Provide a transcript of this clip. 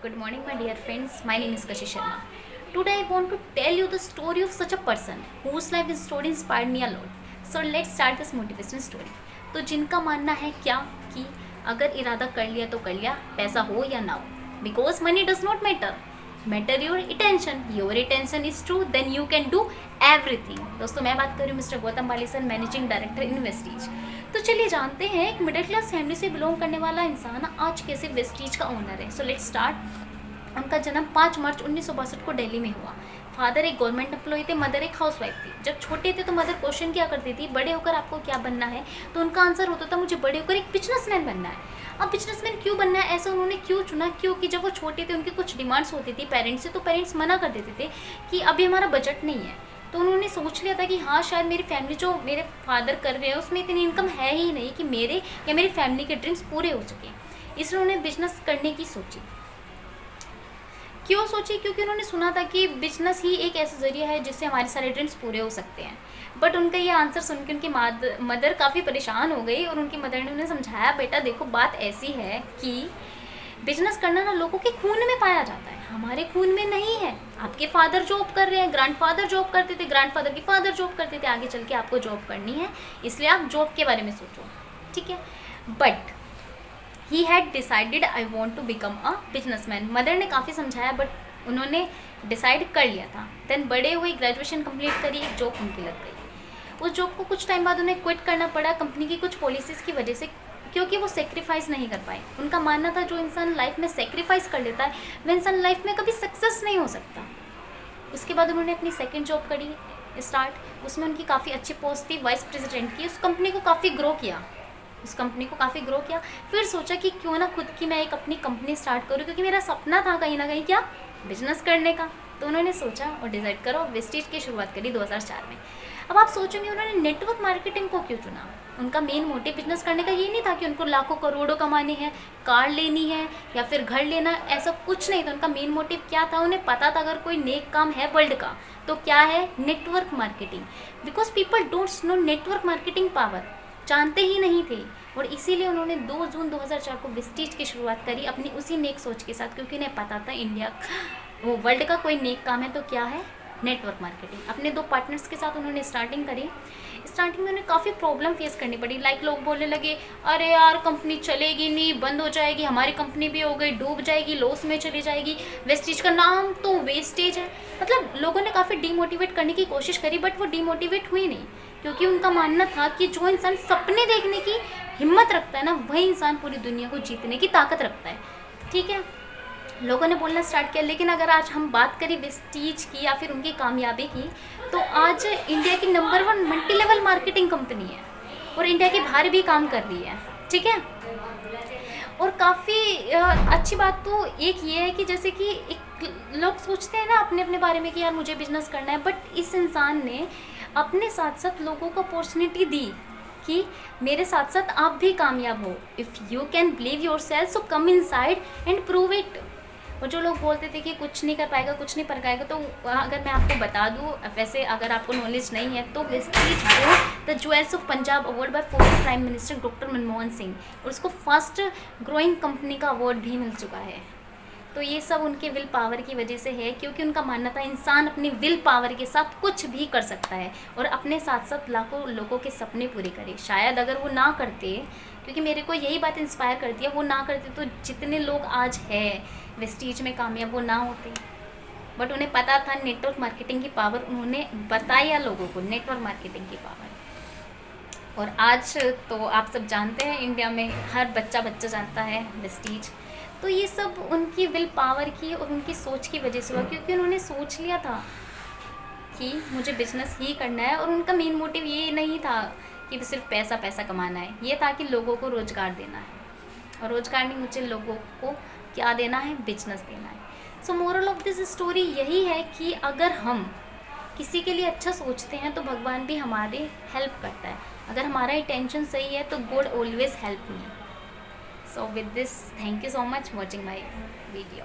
Good morning, my dear friends. My name is Kashi Sharma. Today, I want to tell you the story of such a person whose life story inspired me a lot. So let's start this motivational story. तो जिनका मानना है क्या कि अगर इरादा कर लिया तो कर लिया, पैसा हो या ना हो, because money does not matter. Matter your attention. Your attention is true, then you can do everything. दोस्तों मैं बात कर रही हूँ mister Gautam Balisan, managing director in Vestige. तो चलिए जानते हैं एक मिडिल क्लास फैमिली से बिलोंग करने वाला इंसान आज कैसे वेस्टीज का ओनर है। So let's start. उनका जन्म 5 मार्च 1962 को दिल्ली में हुआ। फादर एक गवर्नमेंट एम्प्लॉय थे, मदर एक हाउसवाइफ थी। जब छोटे थे तो मदर क्वेश्चन किया करती थी बड़े होकर आपको क्या बनना है, तो उनका आंसर होता था मुझे बड़े होकर एक बिजनेसमैन बनना है। अब बिजनेसमैन क्यों बनना है, ऐसा उन्होंने क्यों चुना, क्योंकि जब वो छोटे थे उनकी कुछ डिमांड्स होती थी पेरेंट्स से, तो पेरेंट्स मना कर देते थे कि अभी हमारा बजट नहीं है। तो उन्होंने सोच लिया था कि हाँ शायद मेरी फैमिली जो मेरे फादर कर रहे हैं उसमें इतनी इनकम है ही नहीं कि मेरे या मेरी फैमिली के ड्रीम्स पूरे हो सके। इसलिए उन्होंने बिजनेस करने की सोची। क्यों सोची, क्योंकि उन्होंने सुना था कि बिजनेस ही एक ऐसा जरिया है जिससे हमारे सारे ड्रीम्स पूरे हो सकते हैं। बट उनका ये आंसर सुन के उनकी मदर काफ़ी परेशान हो गई और उनकी मदर ने उन्हें समझाया बेटा देखो बात ऐसी है कि बिजनेस करना ना लोगों के खून में पाया जाता है, हमारे खून में नहीं है। आपके फादर जॉब कर रहे हैं, ग्रैंडफादर जॉब करते थे, ग्रैंडफादर के फादर जॉब करते थे, आगे चल के आपको जॉब करनी है, इसलिए आप जॉब के बारे में सोचो, ठीक है। But he had decided I want to become a businessman. Mother ने काफ़ी समझाया बट उन्होंने डिसाइड कर लिया था। देन बड़े हुए, ग्रेजुएशन कंप्लीट करी, एक जॉब उनकी लग गई। उस जॉब को कुछ टाइम बाद उन्हें क्विट करना पड़ा कंपनी की कुछ पॉलिसीज़ की वजह से, क्योंकि वो सेक्रीफाइस नहीं कर पाए। उनका मानना था जो इंसान लाइफ में सेक्रीफाइस कर लेता है वह इंसान लाइफ में कभी सक्सेस नहीं हो सकता। उसके बाद उन्होंने अपनी सेकंड जॉब करी स्टार्ट, उसमें उनकी काफ़ी अच्छी पोस्ट थी, वाइस प्रेसिडेंट की। उस कंपनी को काफ़ी ग्रो किया। फिर सोचा कि क्यों ना खुद की मैं एक अपनी कंपनी स्टार्ट करूँ, क्योंकि मेरा सपना था कहीं ना कहीं क्या बिजनेस करने का। तो उन्होंने सोचा और डिसाइड करो वेस्टीज की शुरुआत करी 2004 में। अब आप सोचेंगे उन्होंने नेटवर्क मार्केटिंग को क्यों चुना। उनका मेन मोटिव बिजनेस करने का ये नहीं था कि उनको लाखों करोड़ों कमाने हैं, कार लेनी है या फिर घर लेना, ऐसा कुछ नहीं था। उनका मेन मोटिव क्या था, उन्हें पता था अगर कोई नेक काम है वर्ल्ड का तो क्या है network marketing. Because people don't know network marketing power, जानते ही नहीं थे। और इसीलिए उन्होंने 2 जून 2004 को वेस्टीज की शुरुआत करी अपनी उसी नेक सोच के साथ, क्योंकि उन्हें पता था इंडिया वो वर्ल्ड का कोई नेक काम है तो क्या है नेटवर्क मार्केटिंग। अपने 2 पार्टनर्स के साथ उन्होंने स्टार्टिंग करी। स्टार्टिंग में उन्हें काफ़ी प्रॉब्लम फेस करनी पड़ी। लाइक लोग बोलने लगे अरे यार कंपनी चलेगी नहीं, बंद हो जाएगी, हमारी कंपनी भी हो गई, डूब जाएगी, लॉस में चली जाएगी, वेस्टीज का नाम तो वेस्टेज है। मतलब लोगों ने काफ़ी डीमोटिवेट करने की कोशिश करी बट वो डीमोटिवेट हुई नहीं, क्योंकि उनका मानना था कि जो इंसान सपने देखने की हिम्मत रखता है ना वही इंसान पूरी दुनिया को जीतने की ताकत रखता है, ठीक है। लोगों ने बोलना स्टार्ट किया। लेकिन अगर आज हम बात करें वेस्टीज की या फिर उनकी कामयाबी की, तो आज इंडिया की number 1 multi level marketing company है और इंडिया के बाहर भी काम कर रही है, ठीक है। और काफ़ी अच्छी बात तो एक ये है कि जैसे कि एक लोग सोचते हैं ना अपने अपने बारे में कि यार मुझे बिजनेस करना है, बट इस इंसान ने अपने साथ साथ लोगों को अपॉर्चुनिटी दी कि मेरे साथ साथ आप भी कामयाब हो। If you can believe your self so come in side and prove it. और जो लोग बोलते थे कि कुछ नहीं कर पाएगा, कुछ नहीं कर पाएगा, तो अगर मैं आपको बता दूं, वैसे अगर आपको नॉलेज नहीं है तो वेस्टीज को the jewels of Punjab award bye former prime minister doctor Manmohan Singh, और उसको फर्स्ट ग्रोइंग कंपनी का अवार्ड भी मिल चुका है। तो ये सब उनके विल पावर की वजह से है, क्योंकि उनका मानना था इंसान अपनी विल पावर के साथ कुछ भी कर सकता है और अपने साथ साथ लाखों लोगों के सपने पूरे करे। शायद अगर वो ना करते, क्योंकि मेरे को यही बात इंस्पायर करती है, वो ना करते तो जितने लोग आज है वेस्टीज में कामयाब वो ना होते। बट उन्हें पता था नेटवर्क मार्केटिंग की पावर, उन्होंने बताया लोगों को नेटवर्क मार्केटिंग की पावर। और आज तो आप सब जानते हैं इंडिया में हर बच्चा जानता है वेस्टीज। तो ये सब उनकी विल पावर की और उनकी सोच की वजह से हुआ, क्योंकि उन्होंने सोच लिया था कि मुझे बिजनेस ही करना है। और उनका मेन मोटिव ये नहीं था कि सिर्फ पैसा कमाना है, ये था कि लोगों को रोज़गार देना है। और रोज़गार नहीं, मुझे लोगों को क्या देना है, बिजनेस देना है। सो मोरल ऑफ दिस स्टोरी यही है कि अगर हम किसी के लिए अच्छा सोचते हैं तो भगवान भी हमारी हेल्प करता है। अगर हमारा इंटेंशन सही है तो God always help me. So with this, thank you so much watching my video.